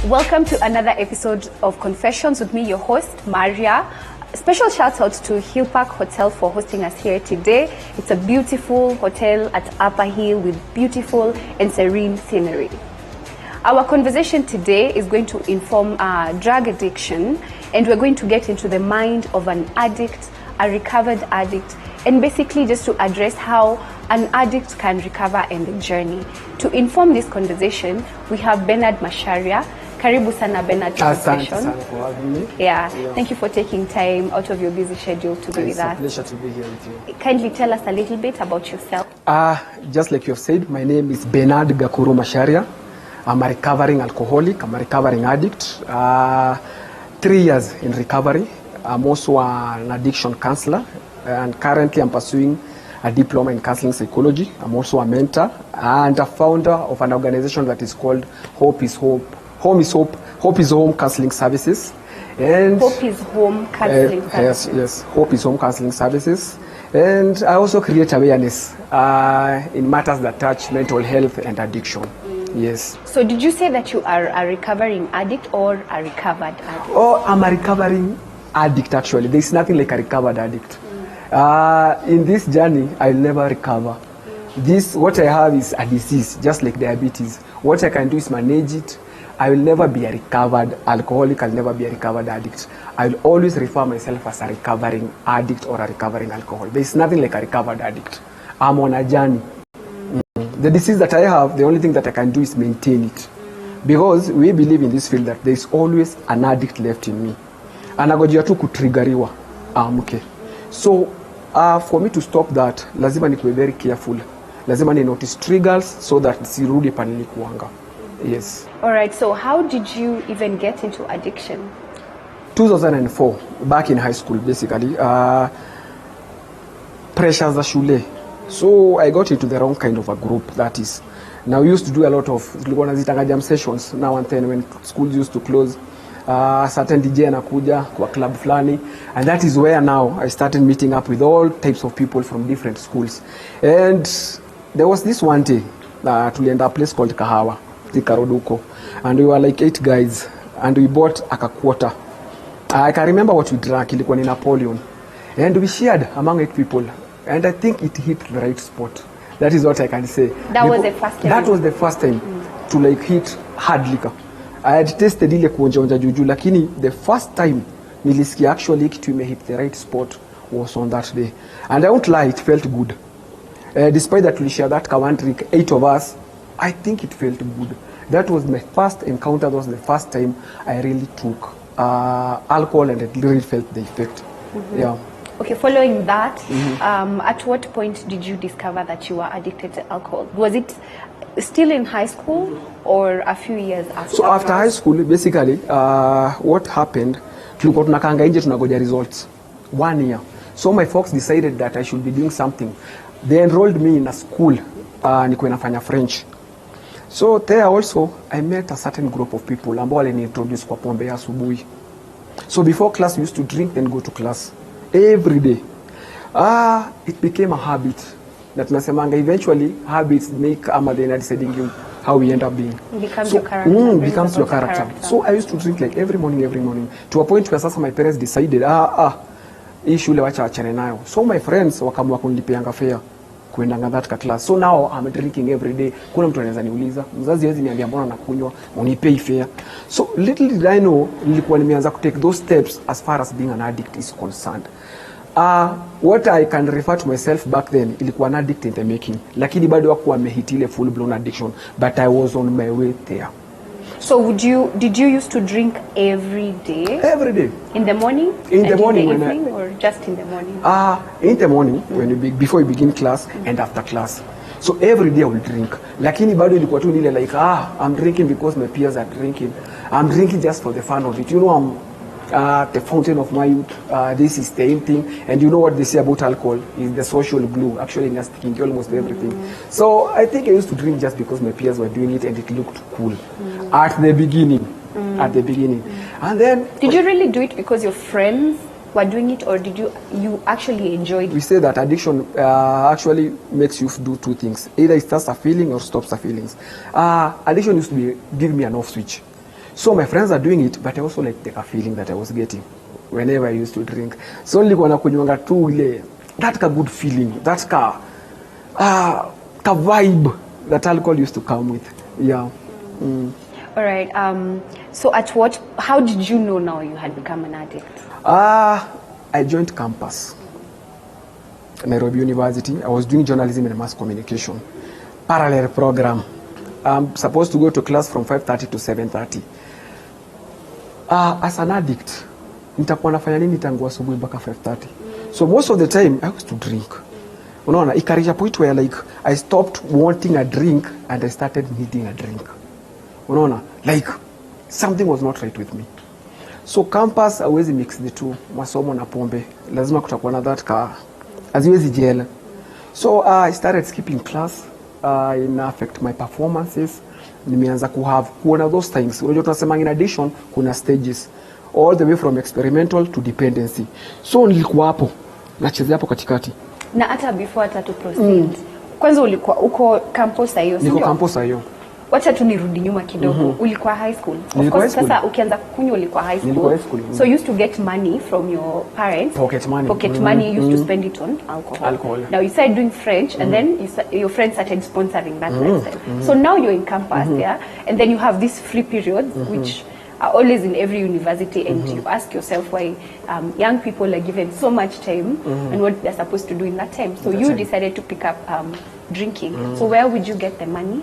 Welcome to another episode of Confessions with me, your host, Maria. Special shout out to Hill Park Hotel for hosting us here today. It's a beautiful hotel at Upper Hill with beautiful and serene scenery. Our conversation today is going to inform drug addiction, and we're going to get into the mind of an addict, a recovered addict, and basically just to address how an addict can recover and the journey. To inform this conversation, we have Bernard Macharia. Karibu sana Bernard to Confessions. Thank you for having me. Yeah, thank you for taking time out of your busy schedule to be with us. It's a pleasure to be here with you. Kindly tell us a little bit about yourself. Just like you have said, my name is Bernard Gakuru Macharia. I'm a recovering alcoholic. I'm a recovering addict. 3 years in recovery. I'm also an addiction counselor, and currently I'm pursuing a diploma in counseling psychology. I'm also a mentor and a founder of an organization that is called Hope is Hope. Hope is Home Counseling Services. And Hope is Home Counseling Services. Yes, Hope is Home Counseling Services. And I also create awareness in matters that touch mental health and addiction. Yes. So did you say that you are a recovering addict or a recovered addict? Oh, I'm a recovering addict actually. There's nothing like a recovered addict. In this journey, I'll never recover. What I have is a disease, just like diabetes. What I can do is manage it. I will never be a recovered alcoholic. I'll never be a recovered addict. I'll always refer myself as a recovering addict or a recovering alcoholic. There's nothing like a recovered addict. I'm on a journey. The disease that I have, the only thing that I can do is maintain it. Because we believe in this field that there's always an addict left in me. Anagojia tu kutriggeriwa amke. So for me to stop that, lazima nikuwe very careful. Lazima ni notice triggers so that sirudi panili kuanga. Yes. All right. So how did you even get into addiction? 2004, back in high school, basically. Pressures za shule. So I got into the wrong kind of a group. That is, now we used to do a lot of jam sessions now and then when schools used to close. Certain DJ anakuja kwa club flani, and that is where now I started meeting up with all types of people from different schools. And there was this one day tulienda a place called Kahawa, Tikaroduko, and we were like 8 guys, and we bought a quarter. I can remember what we drank, ilikuwa ni Napoleon, and we shared among 8 people, and I think it hit the right spot. That is what I can say. That was the first time. That was the first time to like hit hard liquor. I had tasted ile kuonja juju, lakini the first time nilisikia actually kitu hit the right spot was on that day. And I won't lie, it felt good. Despite that we shared that one drink, 8 of us, I think it felt good. That was my first encounter. That was the first time I really took alcohol and it really felt the effect. Yeah. Okay, following that, at what point did you discover that you were addicted to alcohol? Was it still in high school or a few years after? So after high school, basically, what happened, tulikuwa tunakanga nje tunagoja results 1 year. So my folks decided that I should be doing something. They enrolled me in a school, nikuwa nafanya French. So there also, I met a certain group of people ambao waliniintroduce kwa pombe ya asubuhi. So before class, we used to drink then go to class every day. It became a habit. Na tunasemanga eventually habits make they are deciding you how we end up being. Becomes so, your character. Becomes your character. So I used to drink like every morning, to a point where sasa my parents decided, hii shule wacha achane nayo. So my friends wakaamua kunilipianga fare kuendanga that class. So now I'm drinking every day. Kuna mtu anaweza niuliza, mzazi hawezi niambia mbona nakunywa, unipei fare. So little did I know, nilikuwa nimeanza to take those steps as far as being an addict is concerned. What I can refer to myself back then, ilikuwa an addict in the making. Lakini bado hakuwa amehitile full blown addiction, but I was on my way there. So did you used to drink every day? Every day. In the morning? In the morning. In the evening or just in the morning? In the morning, before you begin class and after class. So every day I will drink. Lakini bado ilikuwa tu nile like, I'm drinking because my peers are drinking. I'm drinking just for the fun of it. You know, I'm the fountain of my youth. This is the in thing. And you know what they say about alcohol is the social glue. Actually, it's sticking to almost everything. So I think I used to drink just because my peers were doing it and it looked cool at the beginning. And then, did you really do it because your friends were doing it, or did you actually enjoyed it? We say that addiction actually makes you do 2 things. Either it starts a feeling or stops the feelings. Addiction used to give me an off switch. So my friends are doing it, but I also like the feeling that I was getting whenever I used to drink. So nilikuwa nakunywanga tu ile that ka good feeling, that ka vibe that alcohol used to come with. Yeah. All right. So how did you know now you had become an addict? I joined campus, Nairobi University. I was doing journalism and mass communication, parallel program. I'm supposed to go to class from 5:30 to 7:30. As an addict, nitakuwa nafanya nini tangu asubuhi mpaka 5:30? So most of the time I used to drink. Unaona, ikareach a point where like I stopped wanting a drink and I started needing a drink. Unaona, like something was not right with me. So campus hawezi mix the two, masomo na pombe. Lazima kutakuwa na that haziwezi jela. So I started skipping class. In affect my performances. Nimeanza kuona those things. Unajua tunasema in addition kuna stages all the way from experimental to dependency. So nilikuwa hapo nachezea hapo katikati. Na hata before to proceed. Kwanza ulikuwa uko campus hiyo, sio? Niko campus hiyo. Wacha tu nirudi nyuma kidogo. Ulikuwa high school. Of course sasa ukianza kunywa ulikuwa high school. So you used to get money from your parents. Pocket money. Pocket money, you used to spend it on alcohol. Now you started doing French and then your friends started sponsoring that lifestyle. So now you're in campus, yeah? And then you have these free periods which are always in every university, and you ask yourself why young people are given so much time and what they're supposed to do in that time. So you decided to pick up drinking. So where would you get the money?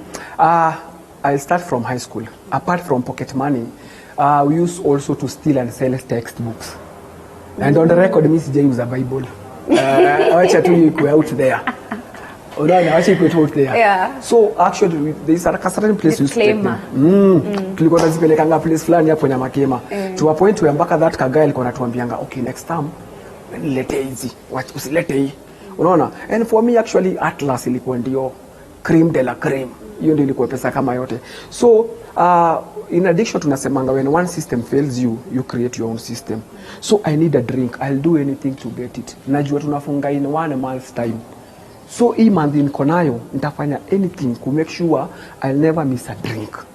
I start from high school. Apart from pocket money, we used also to steal and sell textbooks. And on the record, Miss J use a Bible. Wacha tu iko out there. Unaona, wacha iko out there. Yeah. So actually, there is a certain place you stay. Tulikuwa tunazipelekanga place fulani hapo Nyamakema. To a point where mpaka that guy alikuwa anatuambianga, okay, next time nilete hizi, usilete hii. Unaona? And for me actually Atlas ilikuwa ndio cream de la creme. Hiyo ndio ilikuwa pesa kama yote. So in addiction tunasemanga when one system fails you, you create your own system. So I need a drink, I'll do anything to get it. Najua tunafunga in 1 month's time. So hii month niko nayo nitafanya anything to make sure I'll never miss a drink.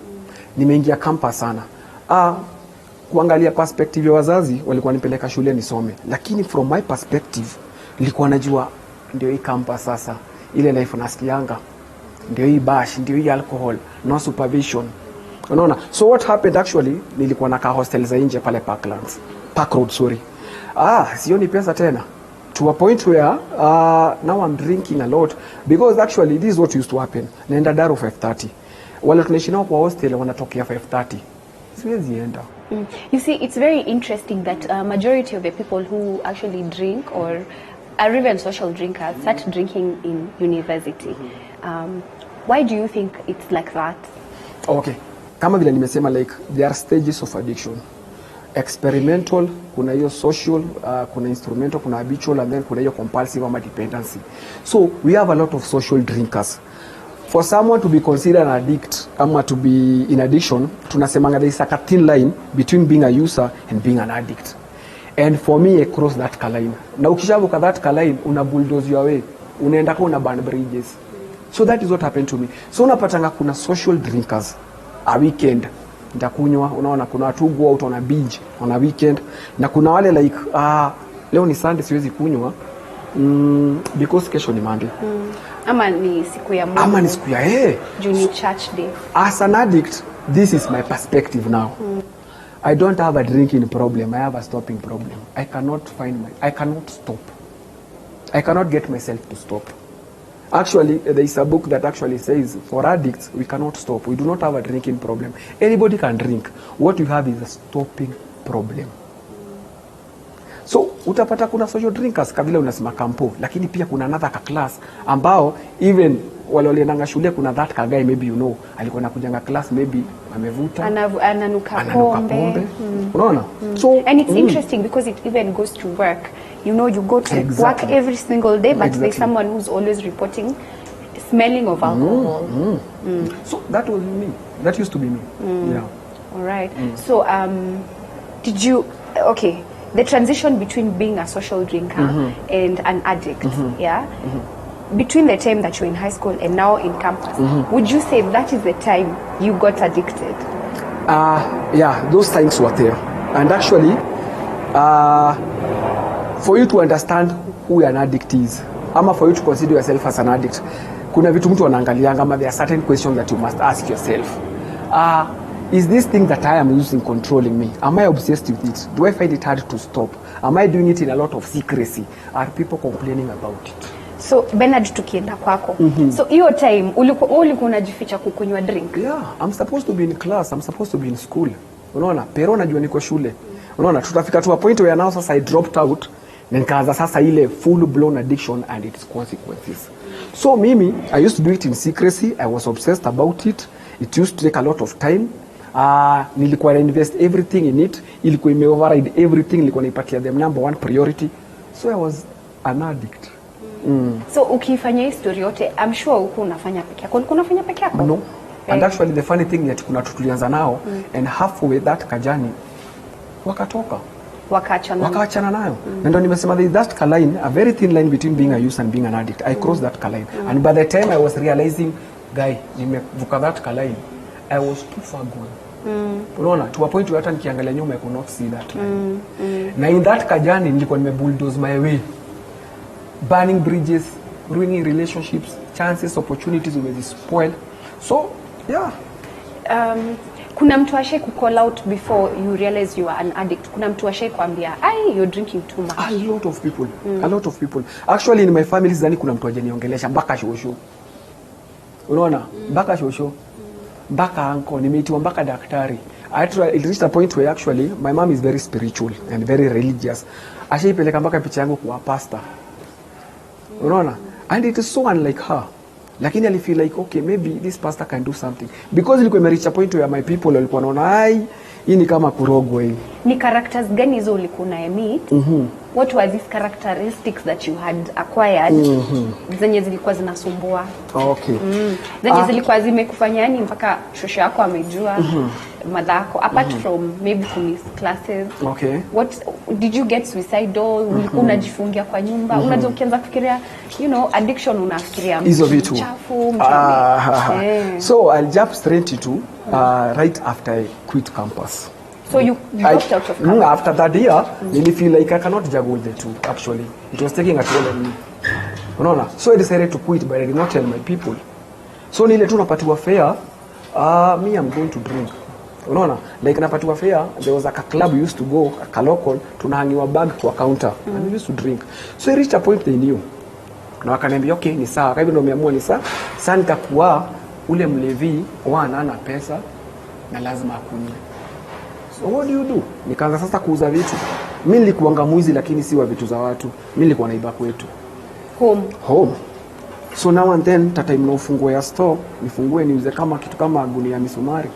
Nimeingia campus sana. Kuangalia perspective ya wazazi walikuwa nipeleka shule nisome. Lakini from my perspective nilikuwa najua ndio hii campus sasa. Ile life nasikianga. Ndio hii bash, ndio hii alcohol, no supervision. Unaona? So what happened actually, nilikuwa na hostel za nje pale Park Road, sorry. Sioni pesa tena. To a point where now I'm drinking a lot because actually this is what used to happen. Naenda Daro 5:30. Wale tunaishi nao kwa hostel wanatokea 5:30. Siwezi enda. You see, it's very interesting that majority of the people who actually drink or are even social drinkers start drinking in university. Why do you think it's like that? Okay. Kama vile nimesema, like there are stages of addiction. Experimental, kuna hiyo social, kuna instrumental, kuna habitual, and then kuna hiyo compulsive ama dependency. So we have a lot of social drinkers. For someone to be considered an addict ama to be in addiction, tunasemanga there is a thin line between being a user and being an addict. And for me, I cross that line. Na ukishavuka that line, una bulldoze your way. Unaenda kwa una burn bridges. So that is what happened to me. So unapatanga kuna social drinkers. A weekend nitakunywa, unaona kuna watu go out on a binge on a weekend, na kuna wale like leo ni Sunday siwezi kunywa because kesho ni Monday. Ama ni siku ya Mungu. Ama ni siku ya Juni church day. As an addict, this is my perspective now. I don't have a drinking problem, I have a stopping problem. I cannot stop. I cannot get myself to stop. Actually, there is a book that actually says for addicts, we cannot stop. We do not have a drinking problem. Anybody can drink. What you have is a stopping problem. So, utapata kuna social drinkers kabila unasema kampo, lakini pia kuna another class ambao even wale waliendanga shule kuna that guy maybe you know, alikuwa anakujanga class maybe amevuta, ananuka pombe. Unaona? So, and it's interesting because it even goes to work. You know, you go to work every single day, but there's someone who's always reporting smelling of alcohol. So that was me. That used to be me. Yeah. All right. So did you, okay, the transition between being a social drinker and an addict, between the time that you're in high school and now in campus, would you say that is the time you got addicted? Yeah, those signs were there. And actually, for you to understand who an addict is, ama for you to consider yourself as an addict, kuna vitu mtu anaangalianga, ama there are certain questions that you must ask yourself. Is this thing that I am using controlling me? Am I obsessed with it? Do I find it hard to stop? Am I doing it in a lot of secrecy? Are people complaining about it? So Bernard, tukienda kwako. So hiyo time ulikuwa unajificha kukunywa drink? Yeah, I'm supposed to be in class, I'm supposed to be in school. Unaona, pero najua niko shule. Unaona, tutafika to a point where now sasa I dropped out, na nikaanza sasa ile full blown addiction and its consequences. So mimi, I used to do it in secrecy, I was obsessed about it. It used to take a lot of time. Nilikuwa na invest everything in it, ilikuwa ime override everything, nilikuwa naipatia them number one priority. So I was an addict. So ukifanya history yote, I'm sure uko unafanya peke yako. Ulikuwa unafanya peke yako? No. And actually the funny thing that kuna tutulianza nao and halfway that kajani wakatoka. Wakaachana nayo. Na ndio nimesema there is that line, a very thin line between being a user and being an addict. I crossed that line. And by the time I was realizing, guy, nimevuka that line, I was too far gone. Unaona, to a point where hata nikiangalia nyuma I could not see that line. Na in that kajani nilikuwa bulldoze my way. Burning bridges, ruining relationships, chances, opportunities will spoil. So, yeah. Kuna mtu ashai ku call out before you realize you are an addict? Kuna mtu ashai kuambia, you're drinking too much? A lot of people. A lot of people. Actually in my family zani kuna mtu ajeniongelesha mpaka shosho. Unaona? Mpaka shosho. Mpaka uncle, nimeitiwa mpaka daktari. It reached a point where actually my mom is very spiritual and very religious. Ashaipeleka mpaka picha yangu kwa pastor. Unaona? And it is so unlike her. Lakini I feel like, okay, maybe this pastor can do something. Because ilikuwa imereach a point where my people walikuwa wanaona, hii ni kama kurogwa hii. Ni characters gani hizo ulikuwa na meet? What were these characteristics that you had acquired? Zenye zilikuwa zinasumbua? Okay. Zenye zilikuwa zimekufanya yani mpaka shosho yako amejua madhako apart from maybe kumiss classes. Okay. What did you get suicidal? Ulikuwa unajifungia kwa nyumba? Unajua ukianza kufikiria, addiction unafikiria hizo vitu. Chafu, So I'll jump straight into right after I quit campus. So you dropped out of campus? After that year, I feel like I cannot juggle the two, actually. It was taking a toll on me. Unaona? So I decided to quit, but I did not tell my people. So nile tu napatiwa fare, me I'm going to drink. Unaona? Like napatiwa fare, there was like a club we used to go, a local, tunahangiwa bag kwa counter. And we used to drink. So I reached a point they knew. Na wakaniambia, okay, ni sawa. Kwa hivyo ndio nimeamua ni sawa. Sasa nikakuwa ule mlevi, ana pesa na lazima akunywe. So what do you do? Nikaanza sasa kuuza vitu. Mimi nilikuanga mwizi lakini si wa vitu za watu. Mimi nilikuwa naiba kwetu. Home. So now and then tata ufungue ya store, nifungue niuze kama kitu kama gunia ya misumari.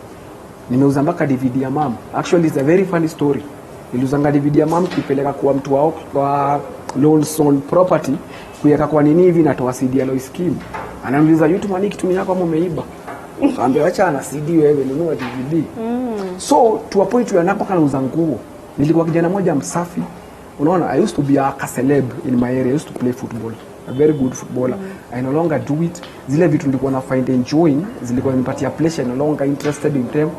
Nimeuza mpaka DVD ya mama. Actually it's a very funny story. Niliuzanga DVD ya mama kipeleka kwa mtu wao kwa loans on property, kuyeka kwa nini hivi natoa CD ya Lois Kim. Ananiuliza YouTube mani kitu yako kama umeiba. Kaambia acha na CD wewe nunua DVD. So to a point where napaka nauza nguo. Nilikuwa kijana mmoja msafi. Unaona, I used to be a celeb in my area. I used to play football. A very good footballer. I no longer do it. Zile vitu nilikuwa na find enjoying, zilikuwa nipatia pleasure, no longer interested in them.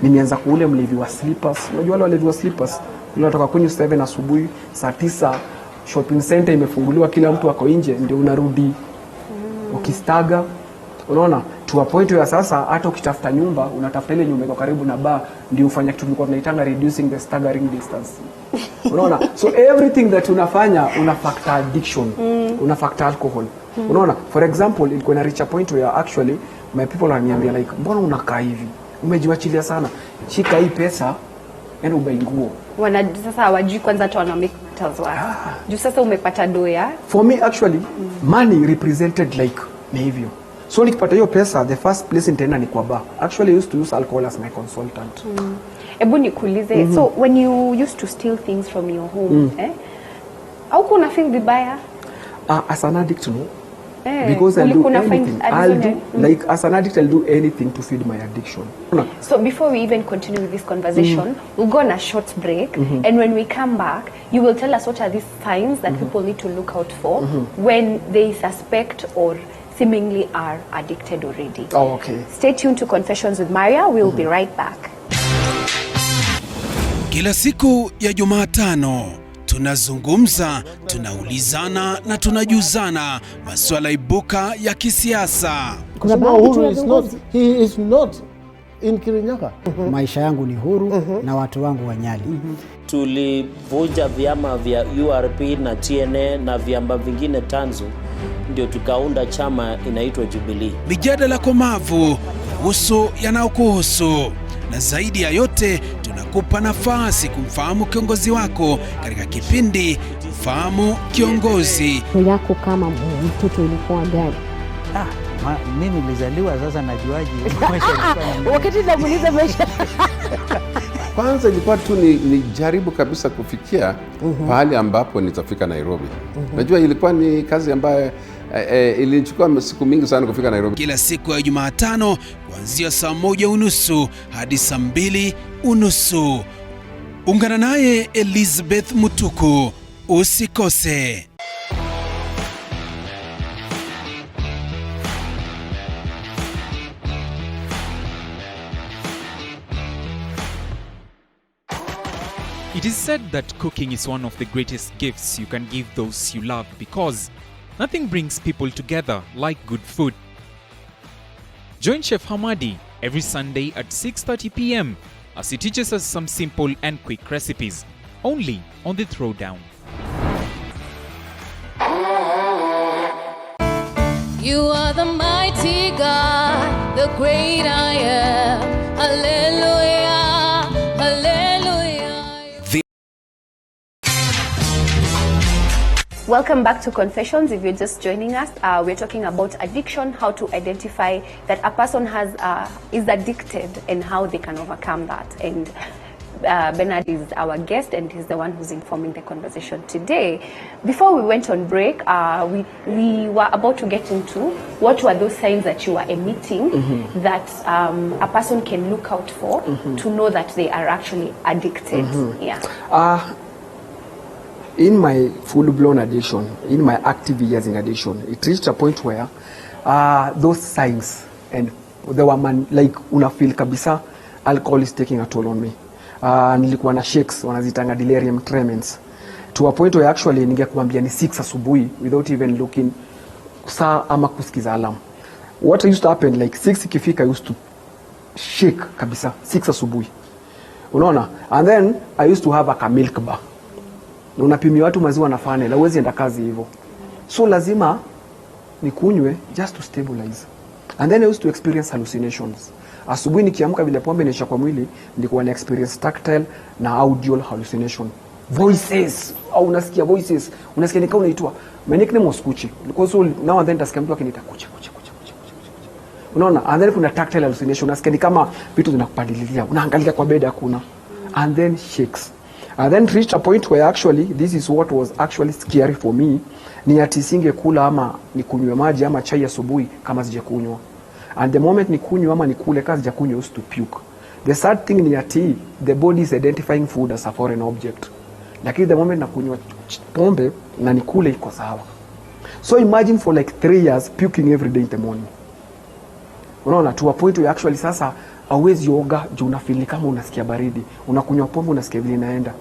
Nimeanza kuule mlevi wa slippers. Unajua wale walevi wa slippers? Unatoka kwenye 7 asubuhi, saa 9 shopping center imefunguliwa, kila mtu ako nje, ndio unarudi. Ukistaga, unaona, to a point where sasa hata ukitafuta nyumba, unatafuta ile nyumba iko karibu na bar, ndio ufanya kitu tulikuwa tunaitanga reducing the staggering distance. Unaona? So everything that unafanya una factor addiction, una factor alcohol. Unaona? For example, ilikuwa na reach a point where actually my people wananiambia like, mbona unakaa hivi? Umejiwachilia sana. Shika hii pesa, enda ubai nguo. Sasa hawajui kwanza hata wana make tazwa. Juu sasa umepata doya. For me actually, money represented like ni hivyo. So nikipata hiyo pesa, the first place nitaenda ni kwa bar. Actually I used to use alcohol as my consultant. Ebu nikuulize, so when you used to steal things from your home, au kuna feel vibaya? As an addict, no. Because I'll do anything. Like as an addict, I'll do anything to feed my addiction. So before we even continue with this conversation, we'll go on a short break, and when we come back, you will tell us what are these signs that people need to look out for when they suspect or seemingly are addicted already. Oh, okay. Stay tuned to Confessions with Maria. We'll be right back. Kila siku ya Jumatano tunazungumza, tunaulizana na tunajuzana masuala ibuka ya kisiasa. Kuna he is not in Kirinyaga. Maisha yangu ni huru na watu wangu wanyali. Tulivunja vyama vya URP na TNA na vyama vingine tanzu, ndio tukaunda chama inaitwa Jubilee. Mijadala komavu kuhusu yanayokuhusu, na zaidi ya yote tunakupa nafasi kumfahamu kiongozi wako katika kipindi Fahamu Kiongozi. Yako kama mtoto ilikuwa gani? Mimi nilizaliwa, sasa najuaje maisha ilikuwa Wakati namuuliza maisha. Kwanza ilikuwa tu ni jaribu kabisa kufikia pahali ambapo nitafika Nairobi. Najua ilikuwa ni kazi ambayo ilichukua siku mingi sana kufika Nairobi. Kila siku ya Jumatano kuanzia saa 1:30 hadi saa 2:30. Ungana naye Elizabeth Mutuku, usikose. It is said that cooking is one of the greatest gifts you can give those you love, because nothing brings people together like good food. Join Chef Hamadi every Sunday at 6:30 p.m. as he teaches us some simple and quick recipes, only on The Throwdown. You are the mighty God, the great I am. Hallelujah, hallelujah. Welcome back to Confessions. If you're just joining us, we're talking about addiction, how to identify that a person is addicted and how they can overcome that. And Bernard is our guest, and he's the one who's informing the conversation today. Before we went on break, we were about to get into what were those signs that you were emitting that a person can look out for to know that they are actually addicted. Yeah. In my full-blown addiction, in my active years in addiction, it reached a point where those signs, and they were like unafeel kabisa alcohol is taking a toll on me. Nilikuwa na shakes, wanazitanga delirium tremens, to a point where actually ningekuambia ni 6 asubuhi without even looking saa ama kusikiza alarm. What used to happen, like 6 ikifika, I used to shake kabisa 6 asubuhi, unaona. And then I used to have a milk bar. Unapimia watu maziwa na funnel, hauwezi enda kazi hivyo, so lazima nikunywe just to stabilize. And then I used to experience hallucinations. Asubuhi nikiamka vile pombe inaisha kwa mwili, nilikuwa na experience tactile na audio hallucination. Voices, au unasikia voices, unasikia nikao unaitwa. My nickname was Kuchi. Because so now and then tasikia mtu akiniita kuchi. Unaona? And then kuna tactile hallucination, unasikia ni kama vitu vinakupandililia. Unaangalia kwa bed hakuna. And then shakes. And then reached a point where actually this is what was actually scary for me, ni ati singekula ama nikunywe maji ama chai asubuhi kama sijakunywa. And the moment nikunywa ama nikule kazi sijakunywa, used to puke. The sad thing ni ati the body is identifying food as a foreign object. Lakini the moment nakunywa pombe na nikule iko sawa. So imagine for like 3 years puking every day in the morning. Unaona, to a point where actually sasa hauwezi yoga juu unafeel kama unasikia baridi. Unakunywa pombe unasikia vile inaenda.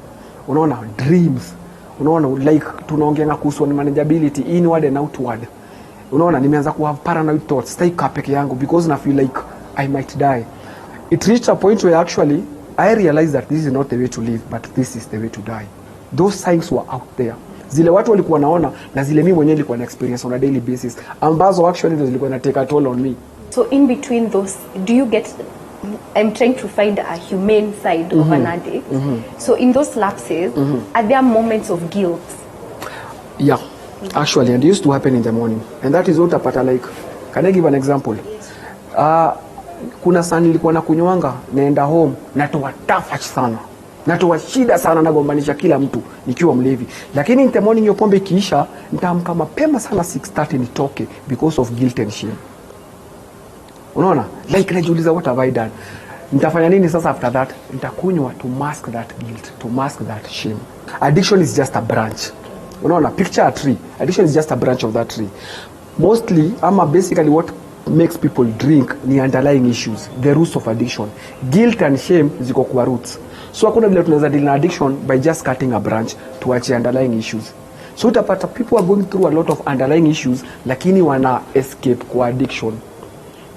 Unaona, dreams. Unaona, like tunaongea kuhusu manageability inward and outward. Unaona, nimeanza ku have paranoid thoughts, stay peke yangu because na feel like I might die. It reached a point where actually I realized that this is not the way to live, but this is the way to die. Those signs were out there. Zile watu walikuwa naona na zile mimi mwenyewe nilikuwa na experience on a daily basis, ambazo actually zilikuwa na take a toll on me. So in between those, do you get, I'm trying to find a humane side of an addict. So in those lapses, are there moments of guilt? Yeah, actually, and it used to happen in the morning. And that is what apata, like, can I give an example? Kuna saa nilikuwa nakunywanga, naenda home, natoa tafach sana. Natoa shida sana, nagombanisha kila mtu nikiwa mlevi. Lakini in the morning hiyo pombe ikiisha, nitaamka mapema sana 6:30 nitoke because of guilt and shame. Unaona? Like najiuliza, what have I done? Nitafanya nini sasa after that? Nitakunywa to mask that guilt, to mask that shame. Addiction is just a branch. Unaona, picture a tree. Addiction is just a branch of that tree. Mostly, basically what makes people drink ni underlying issues, the roots of addiction. Guilt and shame ziko kwa roots. So hakuna vile tunaweza deal na addiction by just cutting a branch tuache underlying issues. So utapata people are going through a lot of underlying issues lakini wana escape kwa addiction.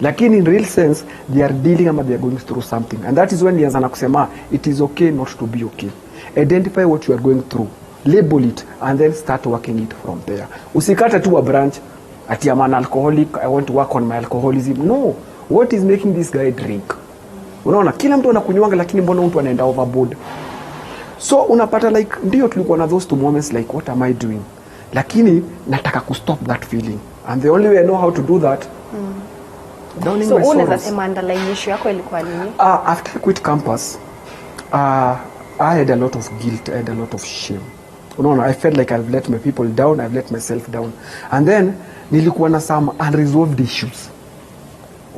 Lakini in real sense they are dealing ama they are going through something, and that is when nianza na kusema it is okay not to be okay. Identify what you are going through, label it, and then start working it from there. Usikate tu a branch ati I'm an alcoholic, I want to work on my alcoholism. No, what is making this guy drink? Unaona kila mtu anakunywanga lakini mbona mtu anaenda overboard? So unapata like ndio tulikuwa na those two moments like what am I doing? Lakini nataka ku stop that feeling, and the only way I know how to do that so unaweza sema underlying issue yako ilikuwa nini? After I quit campus, I had a lot of guilt, I had a lot of shame. Unaona, I felt like I've let my people down, I've let myself down. And then nilikuwa na some unresolved issues.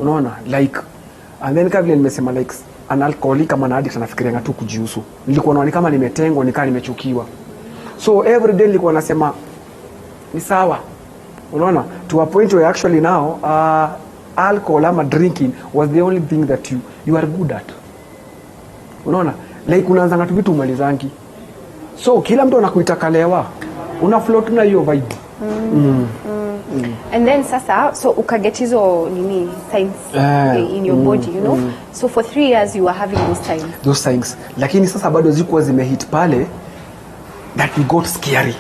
Unaona, like, and then kabla nimesema like an alcoholic kama na addict anafikiria tu kujihusu. Nilikuwa naona kama nimetengwa, nikaa nimechukiwa. So every day nilikuwa nasema ni sawa. Unaona, to a point where actually now alcohol ama drinking was the only thing that you are good at. Unaona, like unaanza ngatu vitu umalizangi. So kila mtu anakuita kalewa, una float na hiyo vibe. And then sasa so ukaget hizo nini signs in your body, you know. So for 3 years you were having those signs. Lakini sasa bado zilikuwa zimehit pale that we got scary.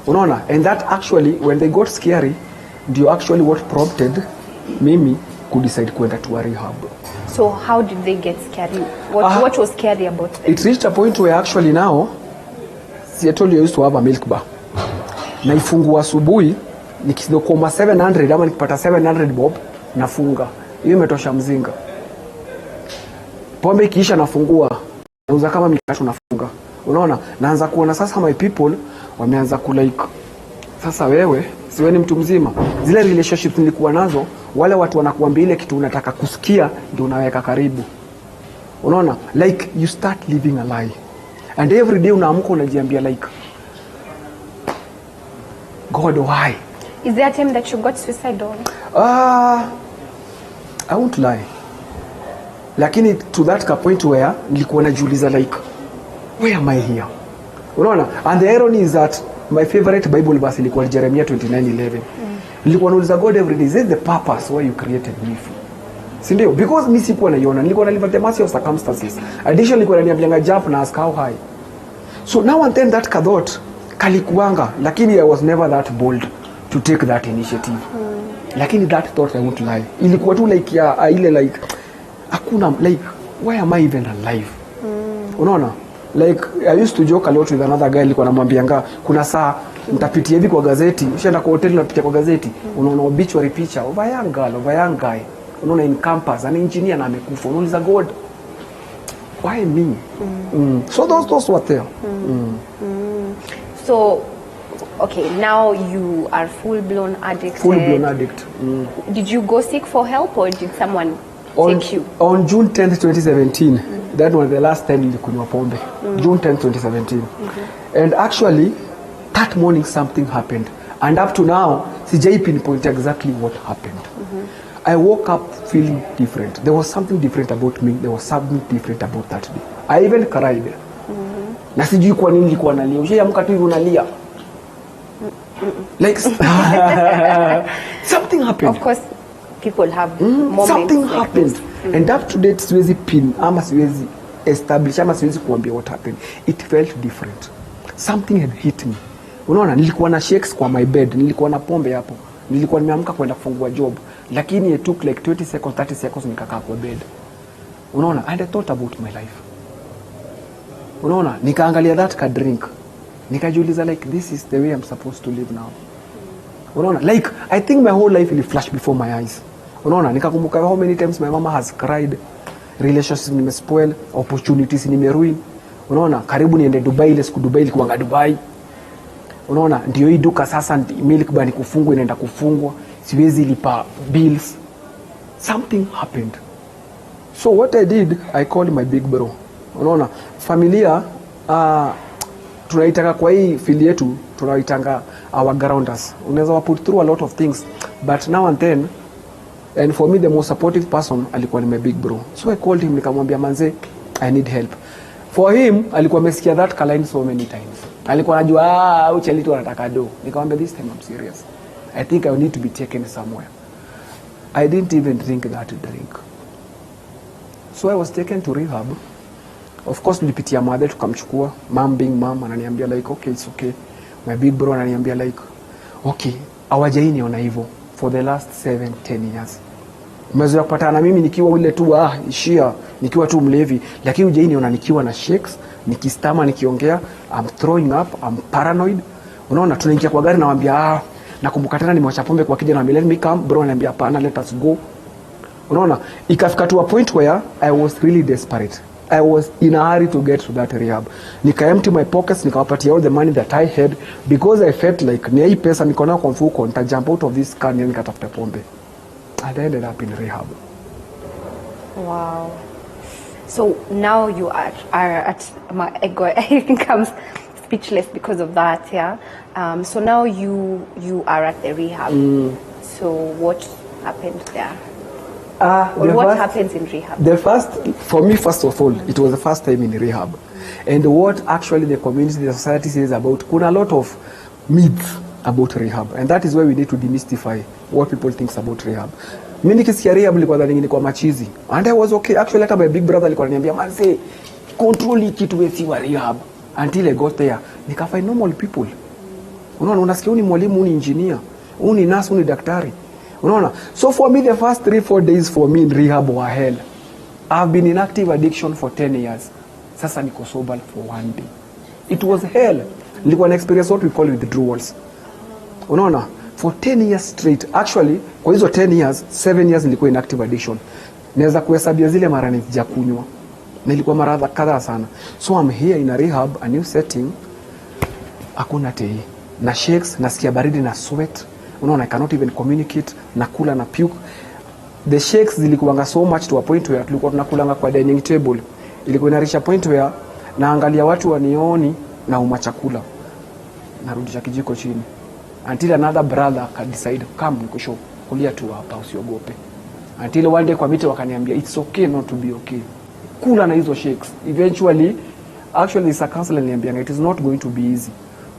Unaona, and that actually when they got scary ndio actually what prompted mimi could decide kwenda to a rehab. So how did they get scary? What was scary about them? It reached a point where actually now, see, I told you I used to have a milk bar. Naifungua asubuhi, nikidokoma 700 ama nikipata 700 bob, nafunga. Hiyo imetosha mzinga. Pombe ikiisha nafungua, nauza kama mikate nafunga. Unaona? Naanza kuona sasa my people wameanza kulike. Sasa wewe, siwe ni mtu mzima. Zile relationships nilikuwa nazo, wale watu wanakuambia ile kitu unataka kusikia ndio unaweka karibu. Unaona? Like you start living a lie. And every day unaamka unajiambia like God, why? Is there a time that you got suicidal? I won't lie. Lakini to that point where nilikuwa najiuliza like where am I here? Unaona? And the irony is that my favorite Bible verse ilikuwa Jeremiah 29:11. Nilikuwa nauliza God every day, is this the purpose why you created me for? Si ndio? Because mimi sikuwa naiona, nilikuwa nalive the mercy of circumstances. Additionally nilikuwa naniambianga jump na ask how high. So now and then that thought kalikuanga, lakini I was never that bold to take that initiative. Lakini that thought I won't lie. Ilikuwa tu like ya ile like hakuna like why am I even alive? Unaona? Like I used to joke a lot with another guy, alikuwa anamwambianga kuna saa mtapitia hivi kwa gazeti, ushaenda kwa hoteli unapitia kwa gazeti, unaona obituary picture of a young guy, unaona in campus an engineer na amekufa, unauliza God, why me? So those were there. So okay, now you are full-blown addict. Full-blown addict. Did you go seek for help or did someone take you? On June 10th, 2017, that was the last time nilikunywa pombe. June 10th, 2017. And actually, that morning something happened. And up to now, sijai pinpoint exactly what happened. I woke up feeling different. There was something different about me. There was something different about that day. I even cried. Na sijui kwa nini nilikuwa nalia. Ushaamka tu hivi unalia. Like something happened. Of course, people have moments. Something like happened. And up to date siwezi pin ama siwezi establish ama siwezi kuambia what happened. It felt different. Something had hit me. Unaona, nilikuwa na shakes kwa my bed, nilikuwa na pombe hapo. Nilikuwa nimeamka kwenda kufungua job, lakini it took like 20 seconds, 30 seconds nikakaa kwa bed. Unaona, and I thought about my life. Unaona, nikaangalia that ka drink. Nikajiuliza like this is the way I'm supposed to live now. Unaona, like I think my whole life will flash before my eyes. Unaona, nikakumbuka how many times my mama has cried, relationships nimespoil, opportunities nimeruin. Unaona, karibu niende Dubai, ile siku Dubai ilikuwa Dubai. Unaona, ndio hii duka sasa milk bar kufungwa inaenda kufungwa, siwezi lipa bills. Something happened. So what I did, I called my big bro. Unaona, familia tunaitanga kwa hii fili yetu, tunaitanga our grounders. Unaweza put through a lot of things, but now and then, and for me the most supportive person alikuwa ni my big bro. So I called him, nikamwambia manze, I need help. For him alikuwa amesikia that line so many times. Alikuwa anajua ucheli tu anataka do. Nikamwambia this time I'm serious. I think I need to be taken somewhere. I didn't even drink that drink. So I was taken to rehab. Of course nilipitia mother tukamchukua. Mom being mom ananiambia like okay it's okay. My big bro ananiambia like okay hawajaini ona hivyo for the last 7-10 years. Umezoea kupatana na mimi nikiwa ule tu ishia nikiwa tu mlevi, lakini hujaini ona nikiwa na shakes, nikistama nikiongea, I'm throwing up, I'm paranoid. Unaona tunaingia kwa gari nawaambia nakumbuka tena nimewacha pombe kwa kijana na let me come bro ananiambia hapana let us go. Unaona ikafika to a point where I was really desperate. I was in a hurry to get to that rehab. Nika empty my pockets, nikawapatia all the money that I had because I felt like ni hii pesa niko nayo kwa mfuko nita jump out of this car nikatafuta pombe. And I ended up in rehab. Wow. So now you are at my ego. I think I'm speechless because of that. Yeah. So now you are at the rehab. So what happened there? What happens in rehab? For me, first of all, it was the first time in rehab. And what actually the community, the society says about, kuna a lot of myths about rehab. And that is why we need to demystify what people think about rehab. Mimi nikisikia rehab nilikuwa dhani ni kwa machizi. And I was okay. Actually, like my big brother alikuwa ananiambia, man say, control kitu wewe si wa rehab. Until I got there, nikafind normal people. Unaona, unasikia ni mwalimu, ni engineer, ni nurse, ni daktari. Unaona? So for me, the first 3-4 days for me in rehab were hell. I've been in active addiction for 10 years. Sasa niko sober for 1 day. It was hell. Nilikuwa na experience what we call withdrawals. Unaona? For 10 years straight. Actually, kwa hizo 10 years, 7 years nilikuwa in active addiction. Naweza kuhesabia zile mara nisijakunywa. Nilikuwa mara kadhaa sana. So I'm here in a rehab, a new setting. Hakuna tei. Na shakes, nasikia baridi na sweat. Unaona, I cannot even communicate, nakula na puke. The shakes zilikuwanga so much to a point where tulikuwa tunakulanga kwa dining table. Ilikuwa inarisha point where naangalia watu wanioni na umachakula. Narudisha kijiko chini. Until another brother can decide, come nikushow, kulia tu hapa usiogope. Until one day kwa miti wakaniambia, it's okay not to be okay. Kula na hizo shakes. Eventually, actually it's a counselor niambia, it is not going to be easy.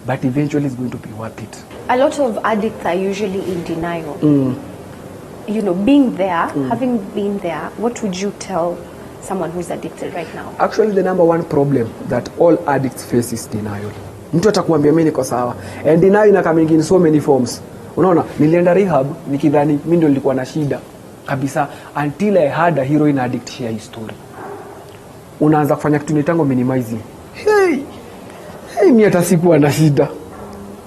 But eventually it's going to be worth it. A lot of addicts are usually in denial. You know, being there, having been there, what would you tell someone who's addicted right now? Actually, the number one problem that all addicts face is denial. Mtu atakuambia mimi niko sawa. And denial ina coming in so many forms. Unaona, nilienda rehab nikidhani mimi ndio nilikuwa na shida kabisa until I had a heroin addict share his story. Unaanza kufanya kitu nitango minimizing. Hey, mimi hata sikuwa na shida.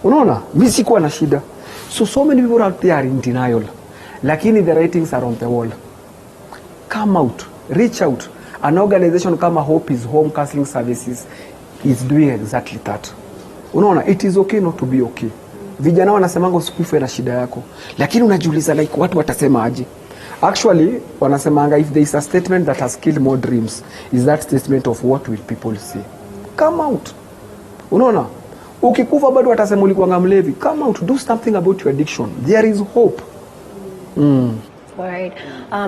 Unaona, mimi sikuwa na shida. So many people out there are in denial. Lakini the writings are on the wall. Come out, reach out. An organization kama Hope is Home Counseling Services is doing exactly that. Unaona, it is okay not to be okay. Vijana wanasemanga usikufe na shida yako. Lakini unajiuliza like watu watasema aje? Actually, wanasemanga if there is a statement that has killed more dreams, is that statement of what will people say? Come out. Unaona? Ukikufa bado watasema ulikuwa mlevi. Come out, do something about your addiction. There is hope. All right.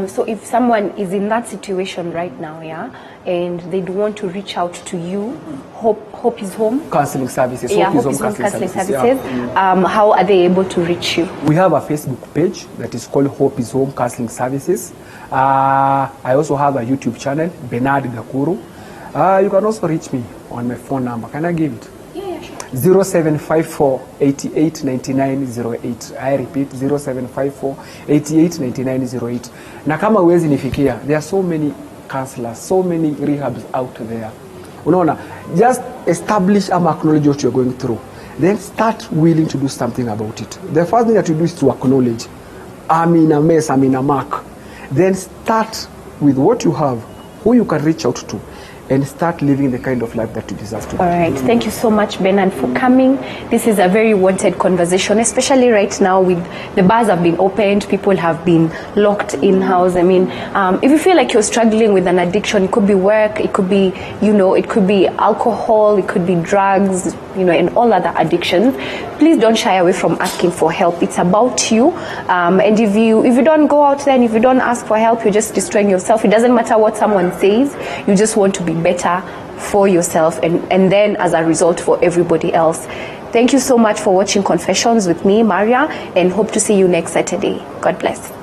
So if someone is in that situation right now, yeah, and they'd want to reach out to you, Hope is Home Counseling Services. Yeah, Hope is Home Counseling Services. Yeah. How are they able to reach you? We have a Facebook page that is called Hope is Home Counseling Services. I also have a YouTube channel, Bernard Gakuru. You can also reach me on my phone number. Can I give it? 0754 88 99 08. I repeat 0754 88 99 08. Na kama uwezi nifikia, there are so many counselors, so many rehabs out there. Unaona, just establish and acknowledge what you're going through. Then start willing to do something about it. The first thing that you do is to acknowledge, I'm in a mess, I'm in a muck. Then start with what you have, who you can reach out to, and start living the kind of life that you deserve to. All right. Thank you so much, Bernard, for coming. This is a very wanted conversation, especially right now with the bars have been opened, people have been locked in-house. I mean, if you feel like you're struggling with an addiction, it could be work, it could be, it could be alcohol, it could be drugs, and all other addictions. Please don't shy away from asking for help. It's about you. And if you don't go out there and if you don't ask for help, you're just destroying yourself. It doesn't matter what someone says. You just want to be better for yourself and then as a result for everybody else. Thank you so much for watching Confessions with me, Maria, and hope to see you next Saturday. God bless.